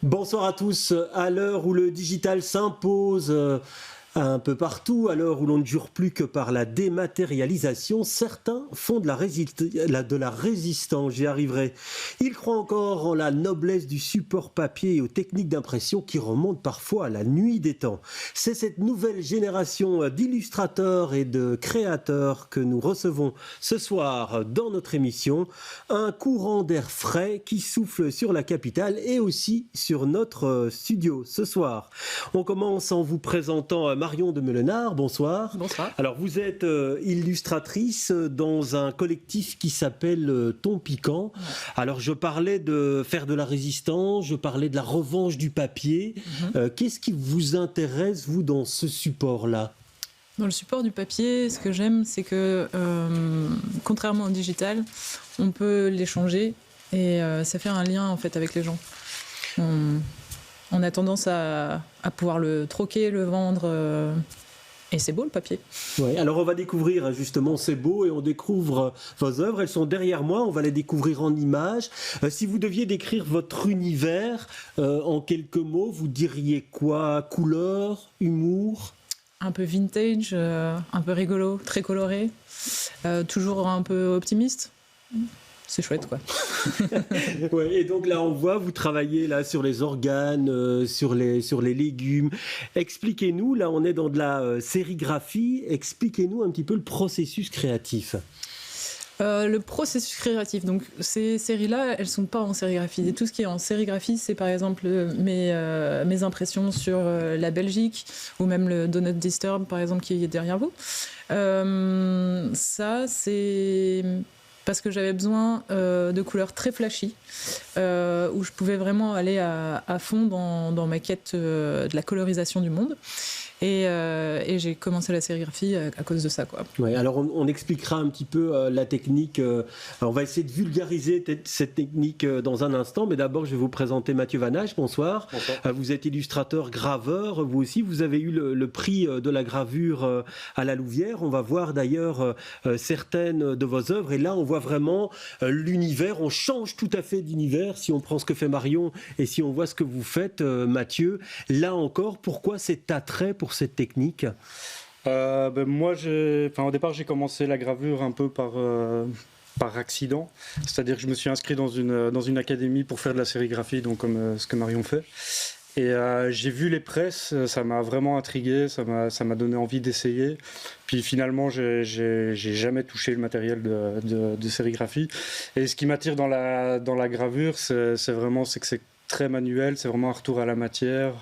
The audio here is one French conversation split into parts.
Bonsoir à tous. À l'heure où le digital s'impose un peu partout, à l'heure où l'on ne jure plus que par la dématérialisation, certains font de la résistance, j'y arriverai. Ils croient encore en la noblesse du support papier et aux techniques d'impression qui remontent parfois à la nuit des temps. C'est cette nouvelle génération d'illustrateurs et de créateurs que nous recevons ce soir dans notre émission. Un courant d'air frais qui souffle sur la capitale et aussi sur notre studio ce soir. On commence en vous présentant Marion de Meulenard, bonsoir. Bonsoir. Alors vous êtes illustratrice dans un collectif qui s'appelle Ton Piquant. Ouais. Alors je parlais de faire de la résistance, je parlais de la revanche du papier. Qu'est-ce qui vous intéresse, vous, dans ce support-là ? Dans le support du papier, ce que j'aime, c'est que, contrairement au digital, on peut l'échanger et ça fait un lien en fait avec les gens. On a tendance à pouvoir le troquer, le vendre, et c'est beau le papier. Oui, alors on va découvrir justement, c'est beau, et on découvre vos œuvres, elles sont derrière moi, on va les découvrir en images. Si vous deviez décrire votre univers en quelques mots, vous diriez quoi ? Couleur, humour ? Un peu vintage, un peu rigolo, très coloré, toujours un peu optimiste. C'est chouette, quoi. Ouais, et donc là, on voit, vous travaillez là sur les organes, sur les légumes. Expliquez-nous, là, on est dans de la sérigraphie. Expliquez-nous un petit peu le processus créatif. Le processus créatif, donc ces séries-là, elles ne sont pas en sérigraphie. Et tout ce qui est en sérigraphie, c'est par exemple mes impressions sur la Belgique, ou même le Donut Disturb, par exemple, qui est derrière vous. Ça, c'est parce que j'avais besoin de couleurs très flashy, où je pouvais vraiment aller à fond dans ma quête de la colorisation du monde. Et j'ai commencé la sérigraphie à cause de ça, quoi. Ouais, alors on expliquera un petit peu la technique. On va essayer de vulgariser cette technique dans un instant, mais d'abord je vais vous présenter Mathieu Vanache. Bonsoir. Bonsoir. Vous êtes illustrateur, graveur. Vous aussi, vous avez eu le prix de la gravure à la Louvière. On va voir d'ailleurs certaines de vos œuvres, et là on voit vraiment l'univers. On change tout à fait d'univers si on prend ce que fait Marion et si on voit ce que vous faites, Mathieu. Là encore, pourquoi cet attrait pour cette technique ? Moi, au départ, j'ai commencé la gravure un peu par accident. C'est-à-dire que je me suis inscrit dans une académie pour faire de la sérigraphie, donc comme ce que Marion fait. Et j'ai vu les presses, ça m'a vraiment intrigué, ça m'a donné envie d'essayer. Puis finalement, j'ai jamais touché le matériel de sérigraphie. Et ce qui m'attire dans la gravure, c'est que c'est très manuel, c'est vraiment un retour à la matière.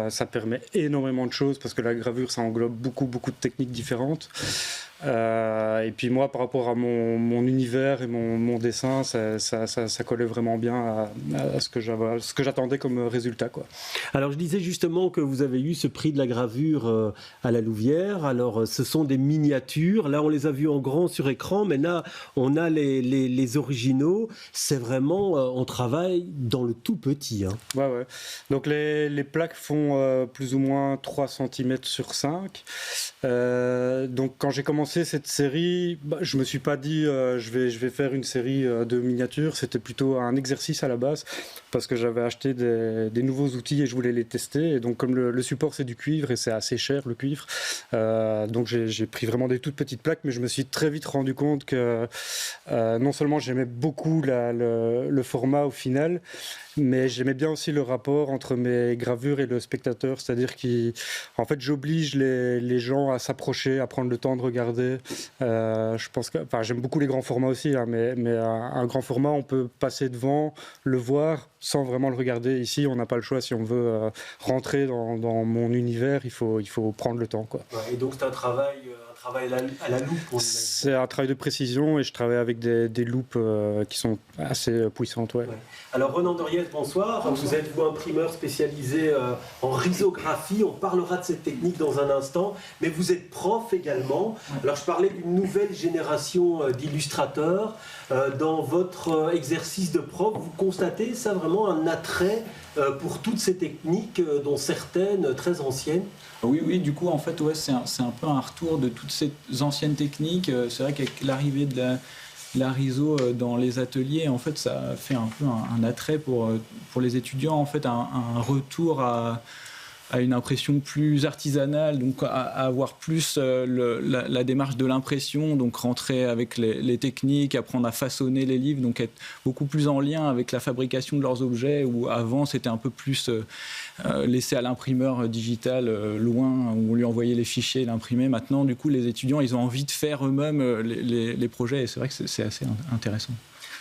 Ça permet énormément de choses parce que la gravure, ça englobe beaucoup de techniques différentes. Et puis moi, par rapport à mon univers et mon dessin, ça collait vraiment bien à ce que j'attendais comme résultat, quoi. Alors je disais justement que vous avez eu ce prix de la gravure à la Louvière. Alors ce sont des miniatures. Là, on les a vues en grand sur écran, mais là, on a les originaux. C'est vraiment, on travaille dans le tout petit. Hein. Ouais. Donc les plaques font plus ou moins 3 cm sur 5. Donc quand j'ai commencé cette série, je me suis pas dit je vais faire une série de miniatures. C'était plutôt un exercice à la base parce que j'avais acheté des nouveaux outils et je voulais les tester. Et donc comme le support c'est du cuivre et c'est assez cher le cuivre, donc j'ai pris vraiment des toutes petites plaques, mais je me suis très vite rendu compte que non seulement j'aimais beaucoup le format au final, mais j'aimais bien aussi le rapport entre mes gravures et le spectateur, c'est-à-dire qu'en fait j'oblige les gens à s'approcher, à prendre le temps de regarder. Je pense que, j'aime beaucoup les grands formats aussi, hein, mais un grand format, on peut passer devant, le voir sans vraiment le regarder. Ici, on n'a pas le choix. Si on veut rentrer dans mon univers, il faut prendre le temps, quoi. Ouais, et donc c'est un travail à la loupe pour C'est un travail de précision et je travaille avec des loupes qui sont assez puissantes. Ouais. Alors Renan Doriez, bonsoir. Vous êtes imprimeur spécialisé en risographie. On parlera de cette technique dans un instant, mais vous êtes prof également. Alors je parlais d'une nouvelle génération d'illustrateurs. Dans votre exercice de prof, vous constatez ça vraiment un attrait pour toutes ces techniques, dont certaines très anciennes? Oui, du coup, en fait, ouais, c'est un peu un retour de toutes ces anciennes techniques. C'est vrai qu'avec l'arrivée de l'ariso dans les ateliers. En fait, ça fait un peu un attrait pour les étudiants, en fait, un retour à une impression plus artisanale, donc à avoir plus la démarche de l'impression, donc rentrer avec les techniques, apprendre à façonner les livres, donc être beaucoup plus en lien avec la fabrication de leurs objets, où avant c'était un peu plus laissé à l'imprimeur digital loin, où on lui envoyait les fichiers, l'imprimer. Maintenant, du coup, les étudiants, ils ont envie de faire eux-mêmes les projets, et c'est vrai que c'est assez intéressant.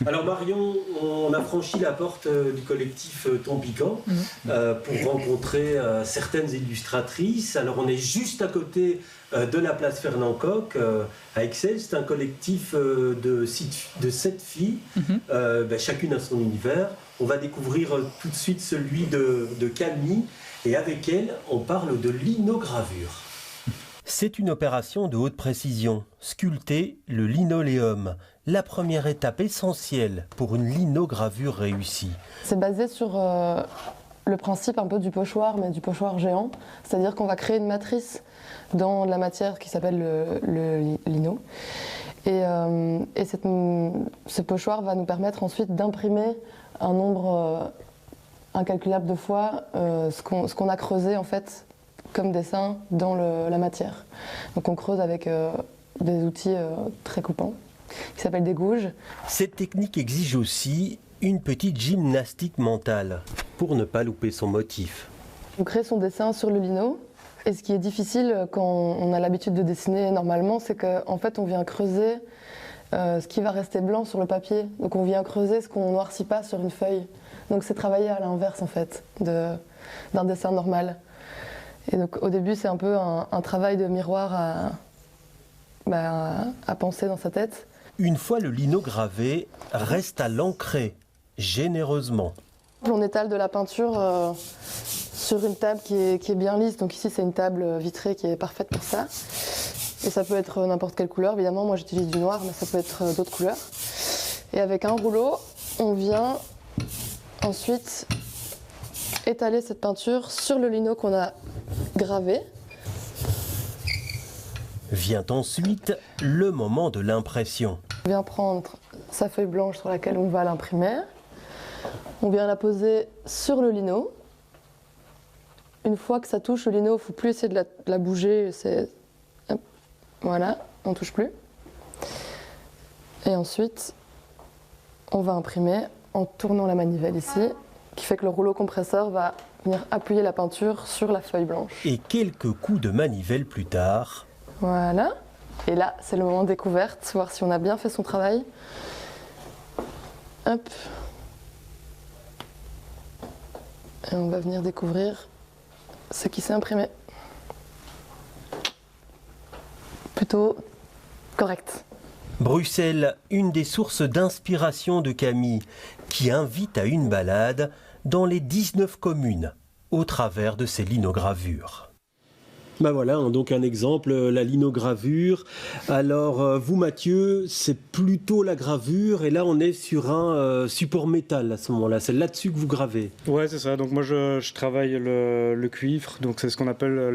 Alors Marion, on a franchi la porte du collectif Ton Piquant pour rencontrer certaines illustratrices. Alors on est juste à côté de la place Fernand Koch à Excel. C'est un collectif de 7 filles, chacune à son univers. On va découvrir tout de suite celui de Camille, et avec elle, on parle de linogravure. C'est une opération de haute précision, sculpter le linoléum, la première étape essentielle pour une linogravure réussie. C'est basé sur le principe un peu du pochoir, mais du pochoir géant, c'est-à-dire qu'on va créer une matrice dans la matière qui s'appelle le lino. Et ce pochoir va nous permettre ensuite d'imprimer un nombre incalculable de fois ce qu'on a creusé en fait comme dessin dans la matière. Donc on creuse avec des outils très coupants qui s'appellent des gouges. Cette technique exige aussi une petite gymnastique mentale pour ne pas louper son motif. On crée son dessin sur le lino, et ce qui est difficile quand on a l'habitude de dessiner normalement, c'est qu'en fait on vient creuser ce qui va rester blanc sur le papier. Donc on vient creuser ce qu'on ne noircit pas sur une feuille. Donc c'est travailler à l'inverse en fait d'un dessin normal. Et donc au début c'est un peu un travail de miroir à penser dans sa tête. Une fois le lino gravé, reste à l'ancrer généreusement. On étale de la peinture sur une table qui est bien lisse. Donc ici c'est une table vitrée qui est parfaite pour ça. Et ça peut être n'importe quelle couleur. Évidemment moi j'utilise du noir, mais ça peut être d'autres couleurs. Et avec un rouleau, on vient ensuite étaler cette peinture sur le lino qu'on a gravé. Vient ensuite le moment de l'impression. On vient prendre sa feuille blanche sur laquelle on va l'imprimer. On vient la poser sur le lino. Une fois que ça touche le lino, il ne faut plus essayer de la bouger. Hop, voilà, on ne touche plus. Et ensuite, on va imprimer en tournant la manivelle ici, qui fait que le rouleau compresseur va venir appuyer la peinture sur la feuille blanche. Et quelques coups de manivelle plus tard. Voilà. Et là, c'est le moment de découverte, voir si on a bien fait son travail. Hop. Et on va venir découvrir ce qui s'est imprimé. Plutôt correct. Bruxelles, une des sources d'inspiration de Camille, qui invite à une balade dans les 19 communes, au travers de ses linogravures. Ben voilà, donc un exemple, la linogravure. Alors, vous Mathieu, c'est plutôt la gravure, et là on est sur un support métal à ce moment-là. C'est là-dessus que vous gravez. Ouais, c'est ça. Donc moi je travaille le cuivre, donc c'est ce qu'on appelle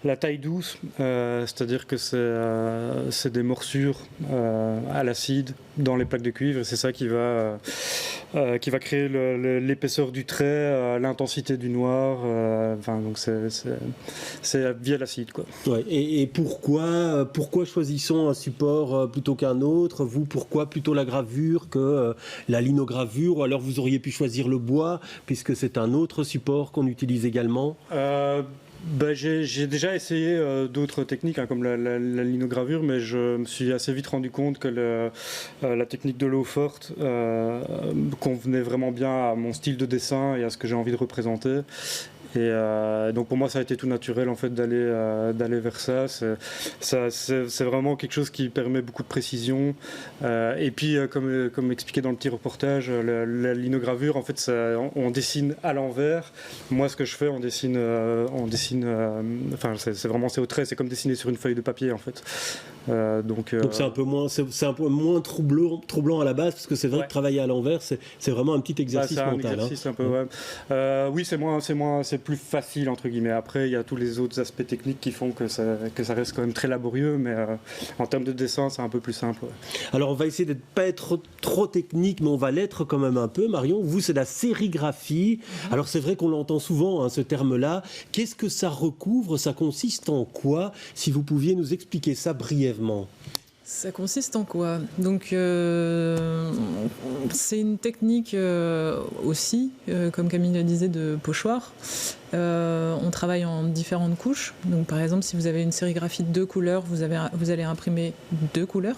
la taille douce, c'est-à-dire que c'est des morsures à l'acide dans les plaques de cuivre, et c'est ça qui va créer l'épaisseur du trait, l'intensité du noir. Donc c'est via l'acide, quoi. Ouais, et pourquoi choisissons un support plutôt qu'un autre? Vous, pourquoi plutôt la gravure que la linogravure? Ou alors vous auriez pu choisir le bois, puisque c'est un autre support qu'on utilise également? J'ai déjà essayé d'autres techniques, comme la linogravure, mais je me suis assez vite rendu compte que la technique de l'eau forte convenait vraiment bien à mon style de dessin et à ce que j'ai envie de représenter. Et donc pour moi ça a été tout naturel en fait d'aller vers ça. C'est vraiment quelque chose qui permet beaucoup de précision. Et puis comme expliqué dans le petit reportage, la linogravure en fait on dessine à l'envers. Moi ce que je fais on dessine c'est au trait, c'est comme dessiner sur une feuille de papier en fait. Donc c'est un peu moins troublant à la base, parce que c'est vrai que travailler à l'envers c'est vraiment un petit exercice mental. Un exercice un peu, ouais. Oui, c'est c'est plus facile entre guillemets. Après il y a tous les autres aspects techniques qui font que ça reste quand même très laborieux, mais en termes de dessin c'est un peu plus simple. Ouais. Alors on va essayer de ne pas être trop technique, mais on va l'être quand même un peu. Marion, vous c'est la sérigraphie. Alors c'est vrai qu'on l'entend souvent, hein, ce terme-là. Qu'est-ce que ça recouvre? Ça consiste en quoi? Si vous pouviez nous expliquer ça brièvement. Ça consiste en quoi? Donc, c'est une technique aussi, comme Camille le disait, de pochoir. On travaille en différentes couches. Donc, par exemple, si vous avez une sérigraphie de 2 couleurs, vous allez imprimer 2 couleurs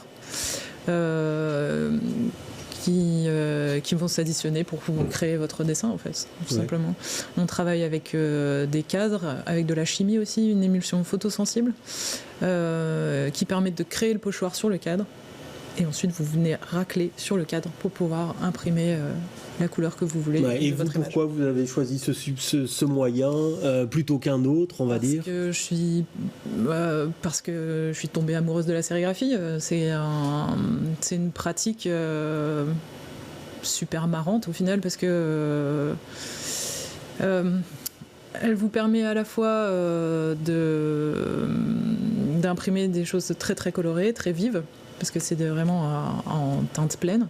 qui vont s'additionner pour vous créer votre dessin, en fait, tout simplement. On travaille avec des cadres, avec de la chimie aussi, une émulsion photosensible qui permet de créer le pochoir sur le cadre. Et ensuite, vous venez racler sur le cadre pour pouvoir imprimer la couleur que vous voulez. Et vous, pourquoi vous avez choisi ce moyen plutôt qu'un autre, on va dire? Parce que je suis tombée amoureuse de la sérigraphie. C'est une pratique super marrante au final, parce que elle vous permet à la fois d'imprimer des choses très très colorées, très vives, parce que c'est vraiment en teinte pleine,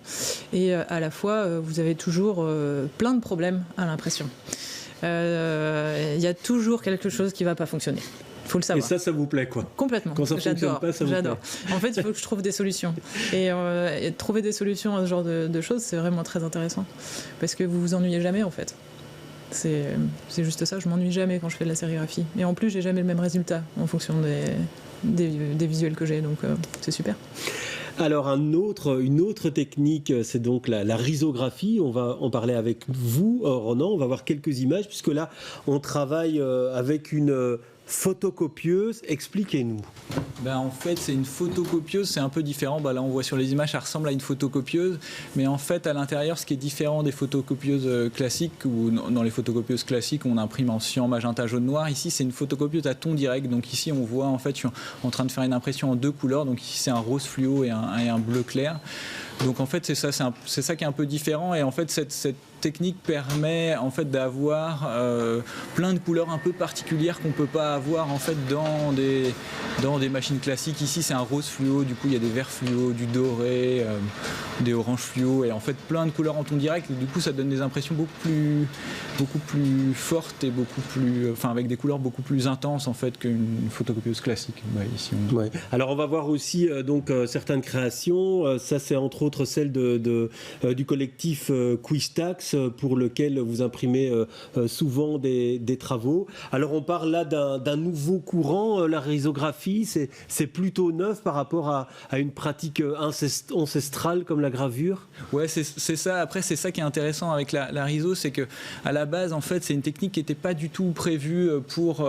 et à la fois vous avez toujours plein de problèmes à l'impression. Il y a toujours quelque chose qui ne va pas fonctionner. Faut le savoir. Et ça vous plaît, quoi? Complètement. Quand ça ne fonctionne pas, ça vous plaît. En fait, il faut que je trouve des solutions. Et trouver des solutions à ce genre de choses, c'est vraiment très intéressant. Parce que vous vous ennuyez jamais, en fait. C'est juste ça, je m'ennuie jamais quand je fais de la sérigraphie. Et en plus, j'ai jamais le même résultat en fonction des visuels que j'ai, donc c'est super. Alors une autre technique, c'est donc la risographie. On va en parler avec vous, Ronan. On va voir quelques images, puisque là, on travaille avec une photocopieuse. Expliquez-nous. En fait, c'est une photocopieuse, c'est un peu différent. Là, on voit sur les images, ça ressemble à une photocopieuse, mais en fait, à l'intérieur, ce qui est différent des photocopieuses classiques, ou dans les photocopieuses classiques, on imprime en cyan, magenta, jaune, noir. Ici, c'est une photocopieuse à ton direct. Donc ici, on voit, en fait, je suis en train de faire une impression en 2 couleurs. Donc ici, c'est un rose fluo et un bleu clair. Donc en fait, c'est ça qui est un peu différent. Et en fait, cette technique permet en fait d'avoir plein de couleurs un peu particulières qu'on peut pas avoir en fait dans des machines classiques. Ici, c'est un rose fluo, du coup il y a des verts fluo, du doré, des oranges fluo, et en fait plein de couleurs en ton direct. Et du coup, ça donne des impressions beaucoup plus fortes et avec des couleurs beaucoup plus intenses en fait qu'une photocopieuse classique. Ici, Alors on va voir aussi certaines créations. Ça, c'est entre autres celle du collectif Quistax, pour lequel vous imprimez souvent des travaux. Alors on parle là d'un nouveau courant, la risographie, c'est plutôt neuf par rapport à une pratique ancestrale comme la gravure. Ouais, c'est ça. Après, c'est ça qui est intéressant avec la riso, c'est que à la base, en fait, c'est une technique qui n'était pas du tout prévue pour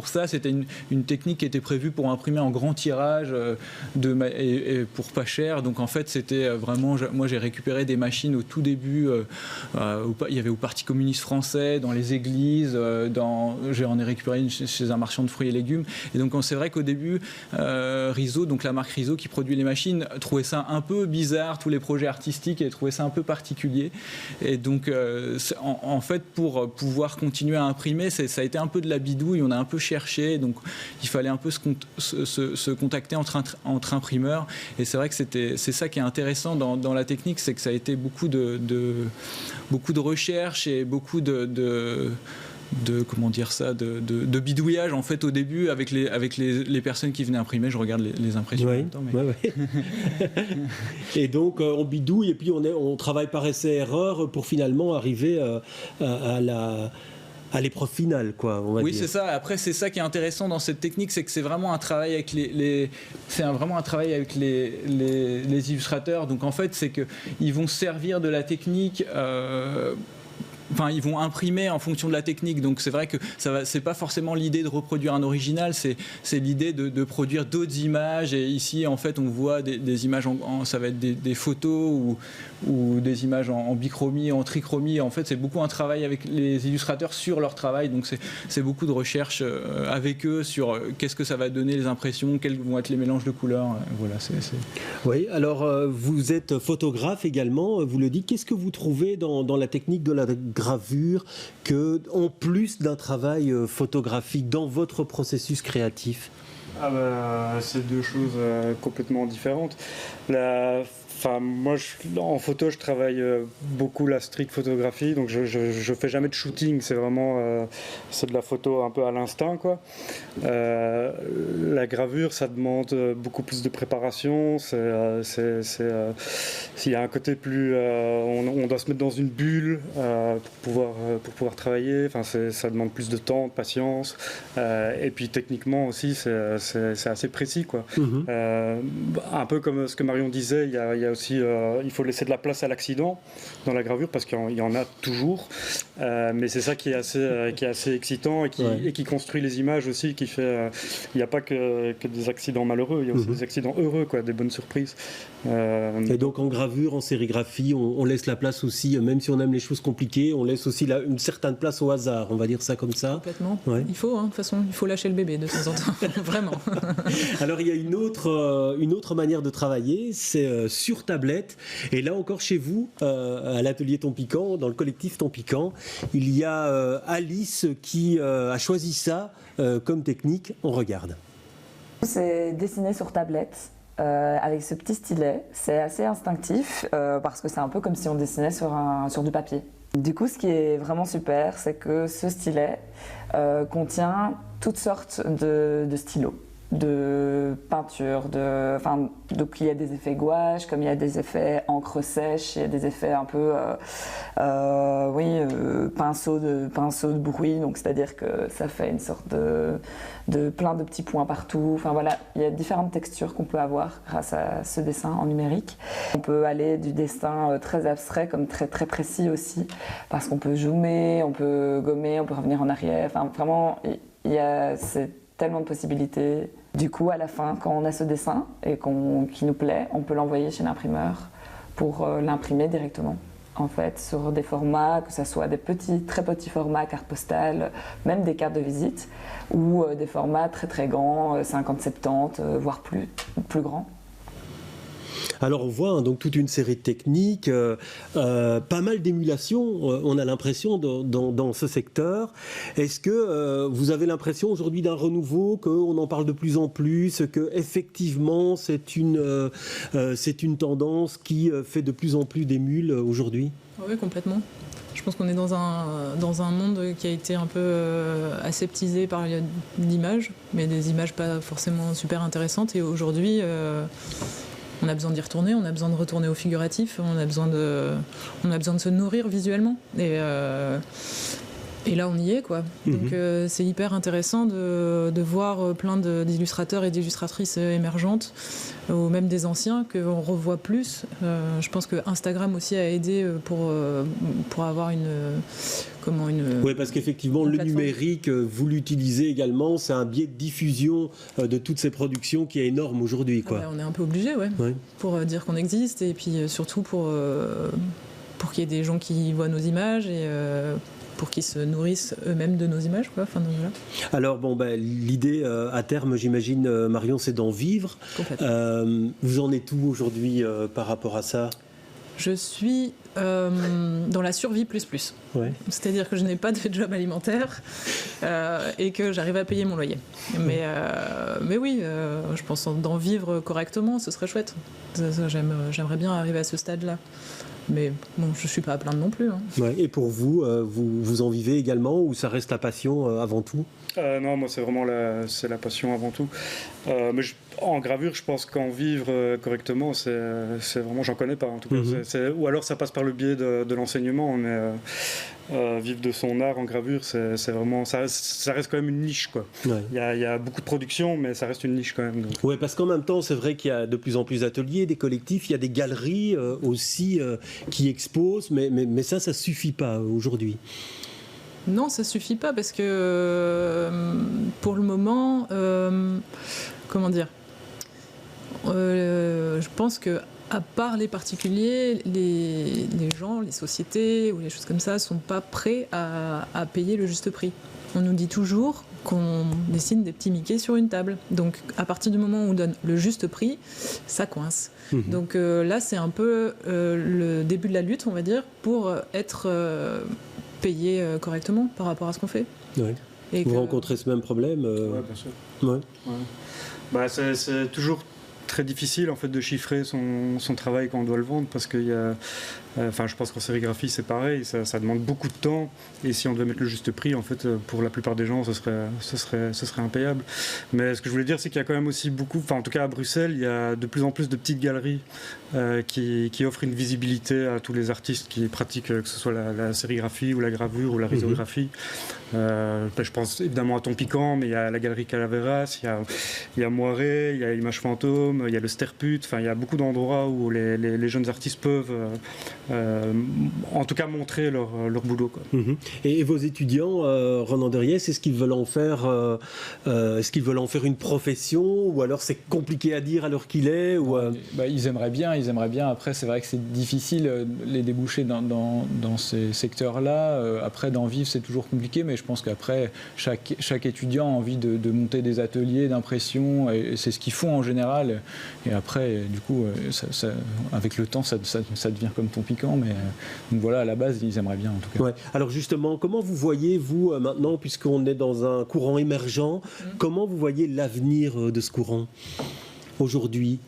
ça. C'était une technique qui était prévue pour imprimer en grand tirage et pour pas cher. Donc en fait, c'était vraiment, moi j'ai récupéré des machines au tout début, il y avait au Parti communiste français, dans les églises, j'en ai récupéré une chez un marchand de fruits et légumes. Et donc c'est vrai qu'au début, Riso, donc la marque Riso qui produit les machines, trouvait ça un peu bizarre, tous les projets artistiques, et trouvait ça un peu particulier. Et donc en fait, pour pouvoir continuer à imprimer, ça a été un peu de la bidouille, on a un peu cherché, donc il fallait un peu se contacter entre imprimeurs. Et c'est vrai que c'est ça qui est intéressant dans la technique, c'est que ça a été beaucoup de recherche et beaucoup de comment dire ça, de bidouillage en fait au début avec les personnes qui venaient imprimer. Je regarde les impressions en même temps. Et donc on bidouille et puis on travaille par essai-erreur pour finalement arriver à l'épreuve finale, quoi, on va dire. Oui, c'est ça. Après, c'est ça qui est intéressant dans cette technique, c'est que c'est vraiment un travail avec les illustrateurs. Donc en fait, c'est que ils vont servir de la technique. Ils vont imprimer en fonction de la technique. Donc c'est vrai que c'est pas forcément l'idée de reproduire un original, c'est l'idée de produire d'autres images. Et ici, en fait, on voit des images, ça va être des photos ou des images en bichromie, en trichromie. En fait, c'est beaucoup un travail avec les illustrateurs sur leur travail. Donc, c'est beaucoup de recherche avec eux sur qu'est-ce que ça va donner, les impressions, quels vont être les mélanges de couleurs. Voilà, Oui, alors vous êtes photographe également, vous le dites. Qu'est-ce que vous trouvez dans la technique de la gravure en plus d'un travail photographique dans votre processus créatif? C'est deux choses complètement différentes. Moi, en photo, je travaille beaucoup la street photographie, donc je fais jamais de shooting. C'est vraiment c'est de la photo un peu à l'instinct, quoi. La gravure, ça demande beaucoup plus de préparation. S'il y a un côté plus, on doit se mettre dans une bulle pour pouvoir travailler. Enfin, ça demande plus de temps, de patience, et puis techniquement aussi, c'est assez précis, quoi. Un peu comme ce que Marion disait, il y a aussi, il faut laisser de la place à l'accident dans la gravure parce qu'il y en a toujours, mais c'est ça qui est assez excitant et qui construit les images aussi, qui fait, il n'y a pas que des accidents malheureux, il y a aussi des accidents heureux, quoi, des bonnes surprises. Et donc en gravure, en sérigraphie, on laisse la place aussi, même si on aime les choses compliquées, on laisse aussi une certaine place au hasard, on va dire ça comme ça. Complètement. Ouais. Il faut, de toute façon, il faut lâcher le bébé de temps en temps, vraiment. Alors il y a une autre manière de travailler, c'est sur tablette. Et là encore chez vous, à l'atelier Ton Piquant, dans le collectif Ton Piquant, il y a Alice qui a choisi ça comme technique. On regarde. C'est dessiner sur tablette. Avec ce petit stylet, c'est assez instinctif parce que c'est un peu comme si on dessinait sur du papier. Du coup, ce qui est vraiment super, c'est que ce stylet contient toutes sortes de stylos, de peinture, donc il y a des effets gouache, comme il y a des effets encre sèche, il y a des effets un peu pinceau de bruit, donc c'est-à-dire que ça fait une sorte de plein de petits points partout. Enfin voilà, il y a différentes textures qu'on peut avoir grâce à ce dessin en numérique. On peut aller du dessin très abstrait comme très très précis aussi, parce qu'on peut zoomer, on peut gommer, on peut revenir en arrière. Enfin vraiment, c'est tellement de possibilités. Du coup, à la fin, quand on a ce dessin et qui nous plaît, on peut l'envoyer chez l'imprimeur pour l'imprimer directement. En fait, sur des formats, que ce soit des très petits formats, cartes postales, même des cartes de visite, ou des formats très très grands, 50-70, voire plus grands. Alors on voit donc toute une série de techniques, pas mal d'émulation, on a l'impression dans ce secteur. Est-ce que vous avez l'impression aujourd'hui d'un renouveau, qu'on en parle de plus en plus, que effectivement c'est une tendance qui fait de plus en plus d'émules aujourd'hui? Oui, complètement. Je pense qu'on est dans un monde qui a été un peu aseptisé par l'image, mais des images pas forcément super intéressantes. Et aujourd'hui, on a besoin d'y retourner, on a besoin de retourner au figuratif, on a besoin de se nourrir visuellement. Et là, on y est, quoi. Donc, c'est hyper intéressant de voir plein d'illustrateurs et d'illustratrices émergentes, ou même des anciens, qu'on revoit plus. Je pense que Instagram aussi a aidé pour avoir Oui, parce qu'effectivement, le numérique, vous l'utilisez également, c'est un biais de diffusion de toutes ces productions qui est énorme aujourd'hui, quoi. On est un peu obligé, pour dire qu'on existe, et puis surtout pour qu'il y ait des gens qui voient nos images et pour qu'ils se nourrissent eux-mêmes de nos images, quoi. Enfin, donc, voilà. Alors l'idée à terme, j'imagine, Marion, c'est d'en vivre. Vous en êtes où aujourd'hui par rapport à ça? Je suis dans la survie plus. Ouais. C'est-à-dire que je n'ai pas de job alimentaire et que j'arrive à payer mon loyer. Mais oui, je pense d'en vivre correctement, ce serait chouette. J'aimerais bien arriver à ce stade-là. Mais bon, je ne suis pas à plaindre non plus. Hein. Ouais, et pour vous, vous en vivez également ou ça reste la passion avant tout? Non, moi c'est vraiment la passion avant tout. Mais en gravure, je pense qu'en vivre correctement, c'est vraiment, j'en connais pas en tout cas. Ou alors ça passe par le biais de l'enseignement, mais vivre de son art en gravure, c'est vraiment, ça reste quand même une niche, quoi. Ouais. Il y a beaucoup de production, mais ça reste une niche quand même. Oui, parce qu'en même temps, c'est vrai qu'il y a de plus en plus d'ateliers, des collectifs, il y a des galeries aussi qui exposent, mais ça suffit pas aujourd'hui. Non, ça suffit pas parce que pour le moment, comment dire, je pense que à part les particuliers, les gens, les sociétés ou les choses comme ça ne sont pas prêts à payer le juste prix. On nous dit toujours qu'on dessine des petits Mickey sur une table. Donc à partir du moment où on donne le juste prix, ça coince. Donc là, c'est un peu le début de la lutte, on va dire, pour être payé correctement par rapport à ce qu'on fait. Ouais. Et vous rencontrez ce même problème Oui, bien sûr. Ouais. Ouais. Bah, c'est toujours très difficile en fait de chiffrer son travail quand on doit le vendre, parce qu'il y a, je pense qu'en sérigraphie c'est pareil, ça demande beaucoup de temps, et si on devait mettre le juste prix, en fait, pour la plupart des gens, ce serait impayable. Mais ce que je voulais dire, c'est qu'il y a quand même aussi beaucoup, en tout cas à Bruxelles, il y a de plus en plus de petites galeries qui offrent une visibilité à tous les artistes qui pratiquent, que ce soit la sérigraphie ou la gravure ou la risographie. Je pense évidemment à Ton Piquant, mais il y a la galerie Calaveras, il y a Moiré, il y a Image Fantôme, il y a le Sterput, il y a beaucoup d'endroits où les jeunes artistes peuvent en tout cas montrer leur boulot, quoi. Et vos étudiants, Ronan Derriès, est-ce qu'ils veulent en faire une profession, ou alors c'est compliqué à dire à l'heure qu'il est, ou ils aimeraient bien. Après, c'est vrai que c'est difficile les déboucher dans ces secteurs-là. Après, d'en vivre, c'est toujours compliqué, mais je pense qu'après, chaque étudiant a envie de monter des ateliers d'impression, et c'est ce qu'ils font en général. Et après, du coup, avec le temps, ça devient comme Ton Piquant. Mais donc voilà, à la base, ils aimeraient bien, en tout cas. Ouais. Alors justement, comment vous voyez, vous, maintenant, puisqu'on est dans un courant émergent, comment vous voyez l'avenir de ce courant aujourd'hui ?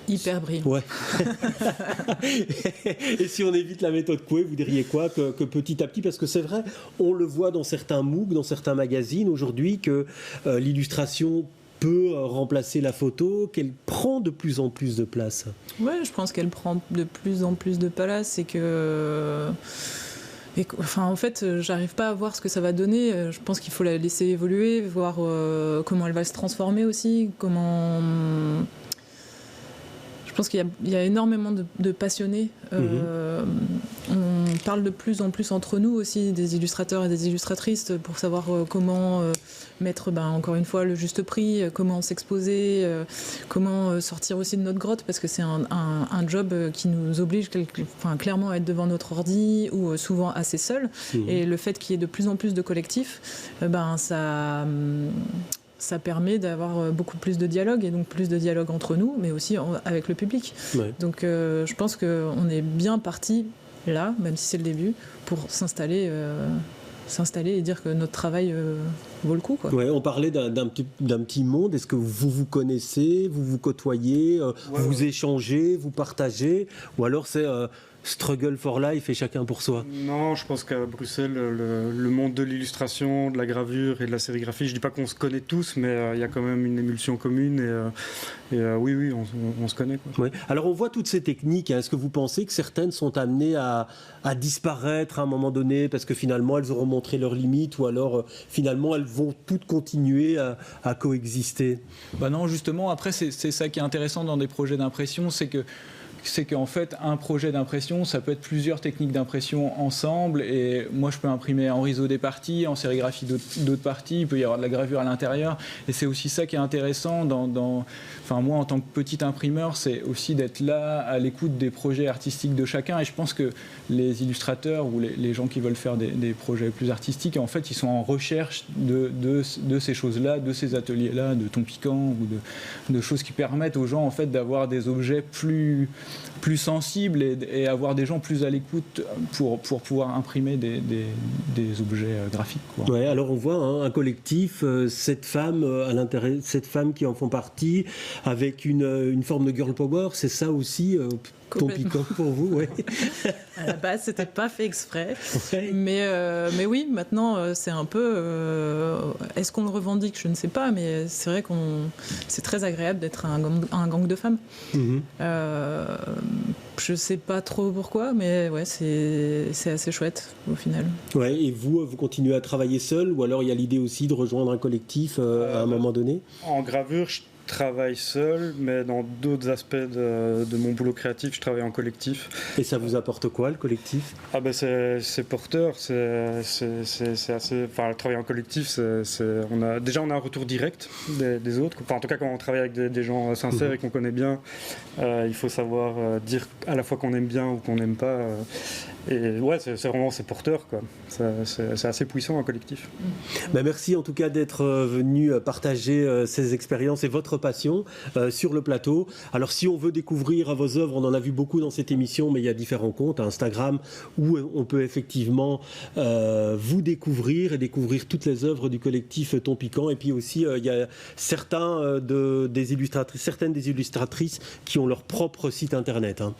Hyper brillant. Ouais. Et si on évite la méthode Coué, vous diriez quoi, que petit à petit, parce que c'est vrai, on le voit dans certains MOOC, dans certains magazines aujourd'hui, que l'illustration peut remplacer la photo, qu'elle prend de plus en plus de place. Ouais, je pense qu'elle prend de plus en plus de place, et que... en fait, j'arrive pas à voir ce que ça va donner. Je pense qu'il faut la laisser évoluer, voir comment elle va se transformer aussi, Je pense qu'il y a énormément de passionnés. On parle de plus en plus entre nous aussi, des illustrateurs et des illustratrices, pour savoir comment mettre, encore une fois, le juste prix, comment s'exposer, comment sortir aussi de notre grotte, parce que c'est un job qui nous oblige clairement à être devant notre ordi, ou souvent assez seul. Et le fait qu'il y ait de plus en plus de collectifs, ça permet d'avoir beaucoup plus de dialogue, et donc plus de dialogue entre nous, mais aussi avec le public. Ouais. Donc je pense qu'on est bien parti là, même si c'est le début, pour s'installer et dire que notre travail vaut le coup, quoi. Ouais, on parlait d'un petit monde. Est-ce que vous connaissez, vous vous côtoyez, vous échangez, vous partagez, ou alors c'est struggle for life et chacun pour soi? Non, je pense qu'à Bruxelles, le monde de l'illustration, de la gravure et de la sérigraphie, je dis pas qu'on se connaît tous, mais il y a quand même une émulsion commune, et oui, on se connaît, quoi. Ouais. Alors on voit toutes ces techniques, hein. Est-ce que vous pensez que certaines sont amenées à disparaître à un moment donné, parce que finalement elles auront montré leurs limites, ou alors finalement elles vont toutes continuer à coexister? Non, justement, après c'est ça qui est intéressant dans des projets d'impression, c'est qu'en fait, un projet d'impression, ça peut être plusieurs techniques d'impression ensemble, et moi je peux imprimer en riso des parties, en sérigraphie d'autres parties, il peut y avoir de la gravure à l'intérieur, et c'est aussi ça qui est intéressant moi en tant que petit imprimeur, c'est aussi d'être là à l'écoute des projets artistiques de chacun, et je pense que les illustrateurs ou les gens qui veulent faire des projets plus artistiques, en fait ils sont en recherche de ces choses-là, de ces ateliers-là, de Ton Piquant, ou de choses qui permettent aux gens en fait d'avoir des objets plus sensibles, et avoir des gens plus à l'écoute pour pouvoir imprimer des objets graphiques, quoi. Ouais, alors on voit un collectif, 7 femmes à l'intérieur, 7 femmes qui en font partie, avec une forme de girl power, c'est ça aussi Ton Piquant pour vous? Ouais. À la base, c'était pas fait exprès, ouais. Mais oui, maintenant c'est un peu. Est-ce qu'on le revendique? Je ne sais pas, mais c'est vrai c'est très agréable d'être un gang de femmes. Je sais pas trop pourquoi, mais ouais, c'est assez chouette au final. Ouais, et vous continuez à travailler seul, ou alors il y a l'idée aussi de rejoindre un collectif à un moment donné? En gravure, travaille seul, mais dans d'autres aspects de mon boulot créatif, je travaille en collectif. Et ça vous apporte quoi, le collectif? Ah ben c'est porteur, c'est assez... Enfin, le travail en collectif, on a un retour direct des autres. Enfin, en tout cas, quand on travaille avec des gens sincères et qu'on connaît bien, il faut savoir dire à la fois qu'on aime bien ou qu'on n'aime pas. Et ouais, c'est porteur, quoi. C'est assez puissant, un collectif. Ben merci en tout cas d'être venu partager ces expériences et votre passion sur le plateau. Alors si on veut découvrir vos œuvres, on en a vu beaucoup dans cette émission, mais il y a différents comptes, Instagram, où on peut effectivement vous découvrir et découvrir toutes les œuvres du collectif Ton Piquant. Et puis aussi, il y a certaines des illustratrices qui ont leur propre site internet. Hein.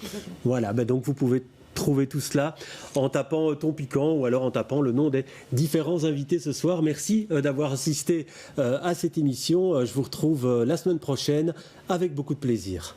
Voilà, ben donc vous pouvez trouver tout cela en tapant Ton Piquant ou alors en tapant le nom des différents invités ce soir. Merci d'avoir assisté à cette émission. Je vous retrouve la semaine prochaine avec beaucoup de plaisir.